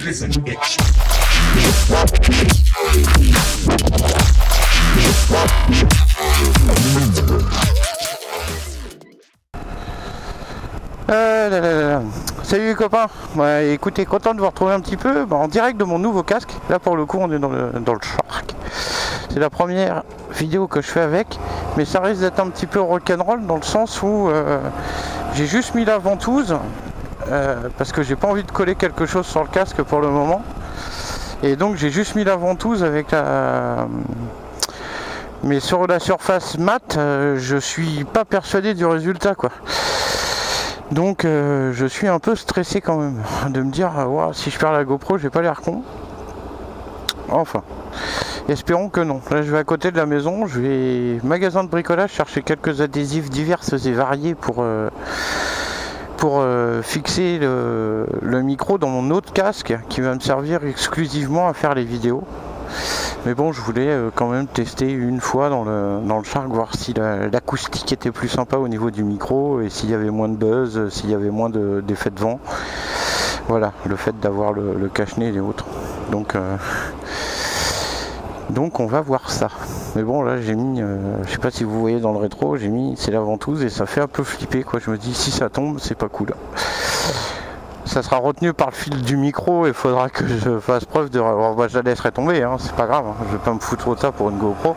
Listen, bitch. Salut les copains, écoutez, content de vous retrouver un petit peu en direct de mon nouveau casque. Là pour le coup on est dans le Shark. C'est la première vidéo que je fais avec, mais ça risque d'être un petit peu rock'n'roll dans le sens où j'ai juste mis la ventouse parce que j'ai pas envie de coller quelque chose sur le casque pour le moment. Et donc j'ai juste mis la ventouse avec la... Mais sur la surface mat, je suis pas persuadé du résultat quoi. Donc je suis un peu stressé quand même de me dire wow, si je perds la GoPro j'ai pas l'air con. Enfin, espérons que non. Là je vais à côté de la maison, je vais magasin de bricolage chercher quelques adhésifs diverses et variés pour fixer le micro dans mon autre casque qui va me servir exclusivement à faire les vidéos. Mais bon, je voulais quand même tester une fois dans le Shark, voir si l'acoustique était plus sympa au niveau du micro et s'il y avait moins de buzz, s'il y avait moins d'effets de vent. Voilà, le fait d'avoir le cache-nez et autres. Donc on va voir ça. Mais bon, là j'ai mis, je sais pas si vous voyez dans le rétro, j'ai mis, c'est la ventouse et ça fait un peu flipper quoi. Je me dis si ça tombe, c'est pas cool. Ça sera retenu par le fil du micro et il faudra que je fasse preuve de... Bon, bah, je la laisserai tomber, hein, c'est pas grave, hein, je vais pas me foutre de ça pour une GoPro.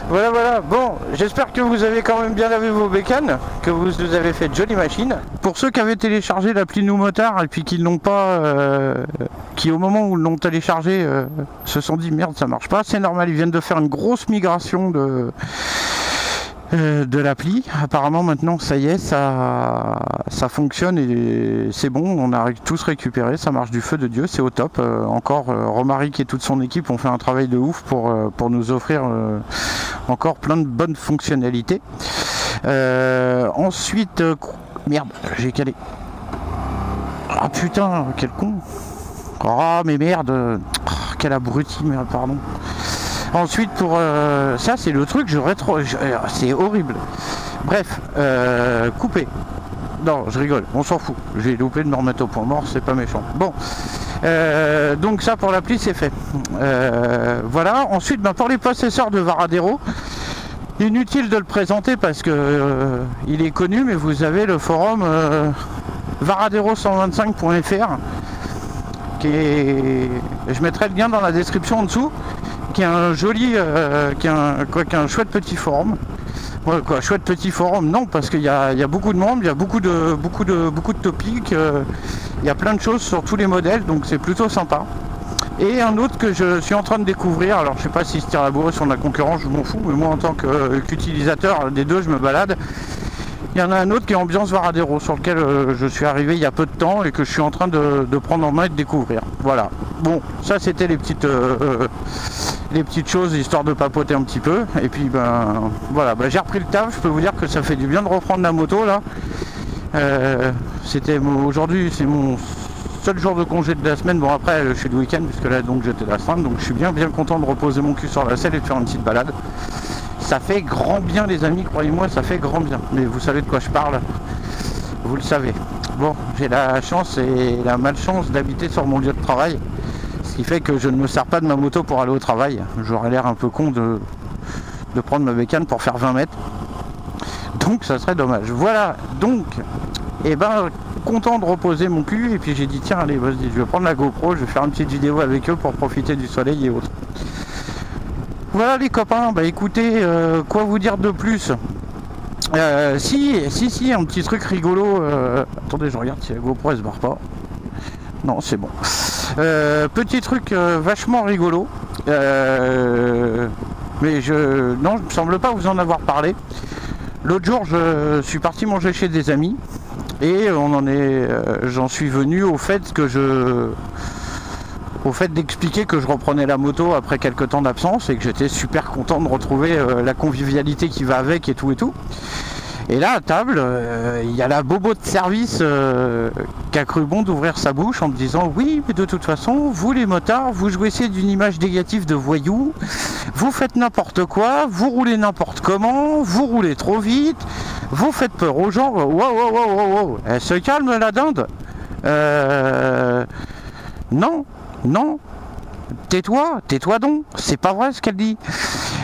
Voilà, bon, j'espère que vous avez quand même bien lavé vos bécanes, que vous avez fait de jolies machines. Pour ceux qui avaient téléchargé l'appli Nous Motard et puis qui l'ont pas, qui au moment où l'ont téléchargé se sont dit merde ça marche pas, c'est normal, ils viennent de faire une grosse migration de l'appli. Apparemment maintenant ça y est, ça fonctionne et c'est bon, on a tous récupéré, ça marche du feu de Dieu, c'est au top. Encore Romaric et toute son équipe ont fait un travail de ouf pour nous offrir encore plein de bonnes fonctionnalités. Ensuite, merde, j'ai calé. Ah putain, quel con. Oh mais merde, quel abruti, merde, pardon. Ensuite pour ça c'est le truc, c'est horrible. Bref, couper. Non, je rigole, on s'en fout. J'ai loupé de me remettre au point mort, c'est pas méchant. Bon, donc ça pour l'appli c'est fait. Voilà, ensuite pour les possesseurs de Varadero, inutile de le présenter parce que il est connu, mais vous avez le forum varadero125.fr je mettrai le lien dans la description en dessous, qui est un joli, qui est un chouette petit forum. Ouais, quoi, chouette petit forum, non, parce qu'il y a beaucoup de monde, il y a beaucoup de topics, il y a plein de choses sur tous les modèles, donc c'est plutôt sympa. Et un autre que je suis en train de découvrir, alors je sais pas s'il se tire la bourre sur la concurrence, je m'en fous, mais moi en tant qu'utilisateur des deux, je me balade. Il y en a un autre qui est Ambiance Varadero, sur lequel je suis arrivé il y a peu de temps et que je suis en train de prendre en main et de découvrir. Voilà. Bon, ça c'était les petites choses histoire de papoter un petit peu. Et puis voilà, j'ai repris le taf. Je peux vous dire que ça fait du bien de reprendre la moto là. Aujourd'hui, c'est mon seul jour de congé de la semaine. Bon après, je suis le week-end puisque là donc j'étais l'astreinte, donc je suis bien content de reposer mon cul sur la selle et de faire une petite balade. Ça fait grand bien les amis, croyez-moi, ça fait grand bien. Mais vous savez de quoi je parle, vous le savez. Bon, j'ai la chance et la malchance d'habiter sur mon lieu de travail, ce qui fait que je ne me sers pas de ma moto pour aller au travail. J'aurais l'air un peu con de prendre ma bécane pour faire 20 mètres. Donc ça serait dommage. Voilà, donc, content de reposer mon cul. Et puis j'ai dit tiens, allez, vas-y, je vais prendre la GoPro, je vais faire une petite vidéo avec eux pour profiter du soleil et autres. Voilà les copains, écoutez, quoi vous dire de plus, si, un petit truc rigolo, attendez je regarde si la GoPro elle se barre pas, non c'est bon, petit truc vachement rigolo, mais il me semble pas vous en avoir parlé. L'autre jour je suis parti manger chez des amis et j'en suis venu au fait d'expliquer que je reprenais la moto après quelques temps d'absence et que j'étais super content de retrouver la convivialité qui va avec et tout. Et là à table, il y a la bobo de service qui a cru bon d'ouvrir sa bouche en me disant oui mais de toute façon vous les motards vous jouissez d'une image négative de voyous, vous faites n'importe quoi, vous roulez n'importe comment, vous roulez trop vite, vous faites peur aux gens. Wow. Elle se calme la dinde. Non. Tais-toi donc, c'est pas vrai ce qu'elle dit.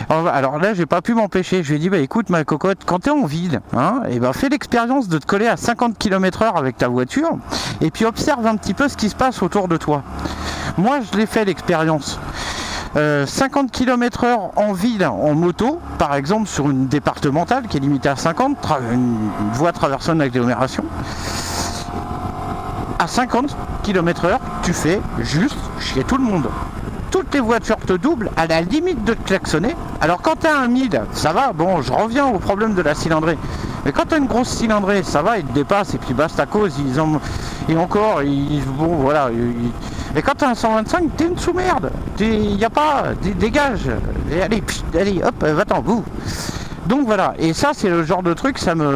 Alors là, j'ai pas pu m'empêcher. Je lui ai dit, bah écoute ma cocotte, quand t'es en ville, et ben fais l'expérience de te coller à 50 km/h avec ta voiture, et puis observe un petit peu ce qui se passe autour de toi. Moi, je l'ai fait l'expérience. 50 km/h en ville, en moto, par exemple sur une départementale qui est limitée à 50, une voie traversant une agglomération. À 50 km/h, tu fais juste chier tout le monde. Toutes les voitures te doublent à la limite de te klaxonner. Alors quand tu as un 1000, ça va, bon, je reviens au problème de la cylindrée. Mais quand tu as une grosse cylindrée, ça va, ils te dépassent et puis basta cause, bon voilà. Et quand tu as un 125, t'es une sous-merde. Il n'y a pas, dégage. Et allez, hop, va-t'en, bout. Donc voilà, et ça c'est le genre de truc, ça m'a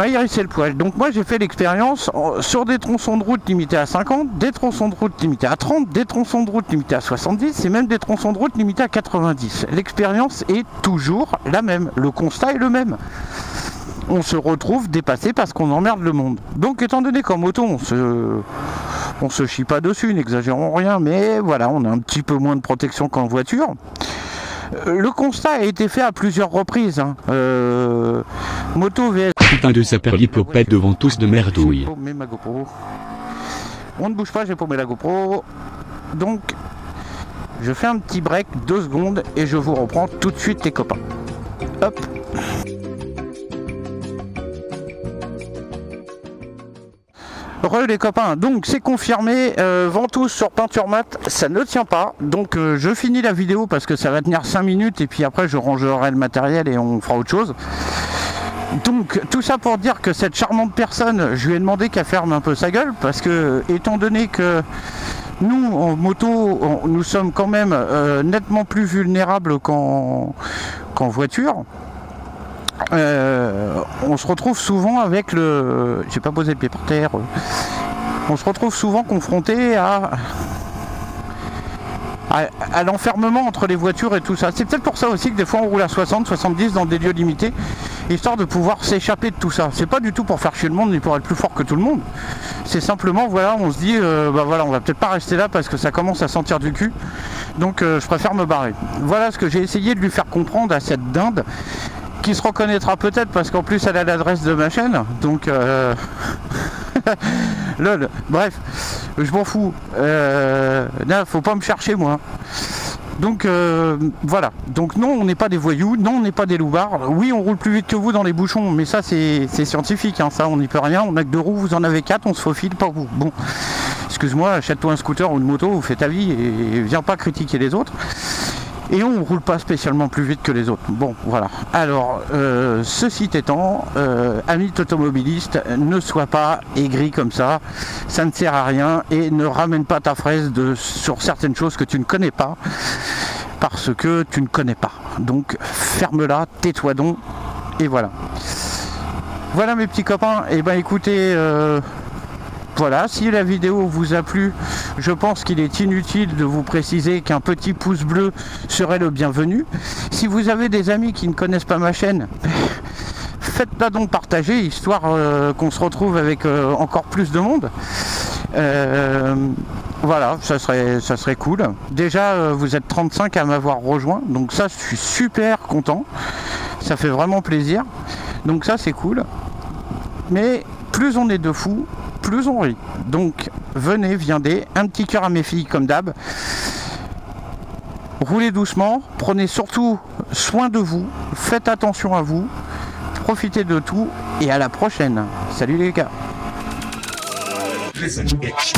hérissé le poil. Donc moi j'ai fait l'expérience sur des tronçons de route limités à 50, des tronçons de route limités à 30, des tronçons de route limités à 70 et même des tronçons de route limités à 90. L'expérience est toujours la même, le constat est le même. On se retrouve dépassé parce qu'on emmerde le monde. Donc étant donné qu'en moto on se chie pas dessus, n'exagérons rien, mais voilà, on a un petit peu moins de protection qu'en voiture. Le constat a été fait à plusieurs reprises. Moto VS. Putain de saperlipopette devant tous de merdouille. On ne bouge pas, j'ai paumé la GoPro. Donc, je fais un petit break, 2 secondes, et je vous reprends tout de suite les copains. Hop. Les copains, donc c'est confirmé, ventouse sur peinture mat, ça ne tient pas, donc je finis la vidéo parce que ça va tenir 5 minutes et puis après je rangerai le matériel et on fera autre chose. Donc tout ça pour dire que cette charmante personne, je lui ai demandé qu'elle ferme un peu sa gueule parce que étant donné que nous en moto, nous sommes quand même nettement plus vulnérables qu'en voiture. On se retrouve souvent avec le... J'ai pas posé le pied par terre. On se retrouve souvent confronté à l'enfermement entre les voitures et tout ça. C'est peut-être pour ça aussi que des fois on roule à 60, 70 dans des lieux limités, histoire de pouvoir s'échapper de tout ça. C'est pas du tout pour faire chier le monde ni pour être plus fort que tout le monde. C'est simplement, voilà, on se dit, voilà, on va peut-être pas rester là parce que ça commence à sentir du cul. Donc je préfère me barrer. Voilà ce que j'ai essayé de lui faire comprendre à cette dinde, qui se reconnaîtra peut-être parce qu'en plus elle a l'adresse de ma chaîne, donc lol, bref, je m'en fous, là, faut pas me chercher moi. Donc voilà, donc non, on n'est pas des voyous, non, on n'est pas des loupards. Oui, on roule plus vite que vous dans les bouchons, mais ça c'est scientifique, hein, ça on n'y peut rien. On a que 2 roues, vous en avez 4, on se faufile, pas vous. Bon, excuse-moi, achète-toi un scooter ou une moto, fais ta vie et viens pas critiquer les autres. Et on ne roule pas spécialement plus vite que les autres. Bon, voilà. Alors, ceci étant, amis automobilistes, ne sois pas aigri comme ça. Ça ne sert à rien et ne ramène pas ta fraise sur certaines choses que tu ne connais pas. Parce que tu ne connais pas. Donc, ferme-la, tais-toi donc. Et voilà. Voilà mes petits copains. Et ben écoutez... Voilà, si la vidéo vous a plu, je pense qu'il est inutile de vous préciser qu'un petit pouce bleu serait le bienvenu. Si vous avez des amis qui ne connaissent pas ma chaîne, faites-la donc partager, histoire qu'on se retrouve avec encore plus de monde. Voilà, ça serait cool. Déjà, vous êtes 35 à m'avoir rejoint, donc ça, je suis super content. Ça fait vraiment plaisir. Donc ça, c'est cool. Mais plus on est de fous, plus on rit. Donc viendez, un petit cœur à mes filles comme d'hab. Roulez doucement, prenez surtout soin de vous, faites attention à vous, profitez de tout et à la prochaine. Salut les gars. Listen, bitch.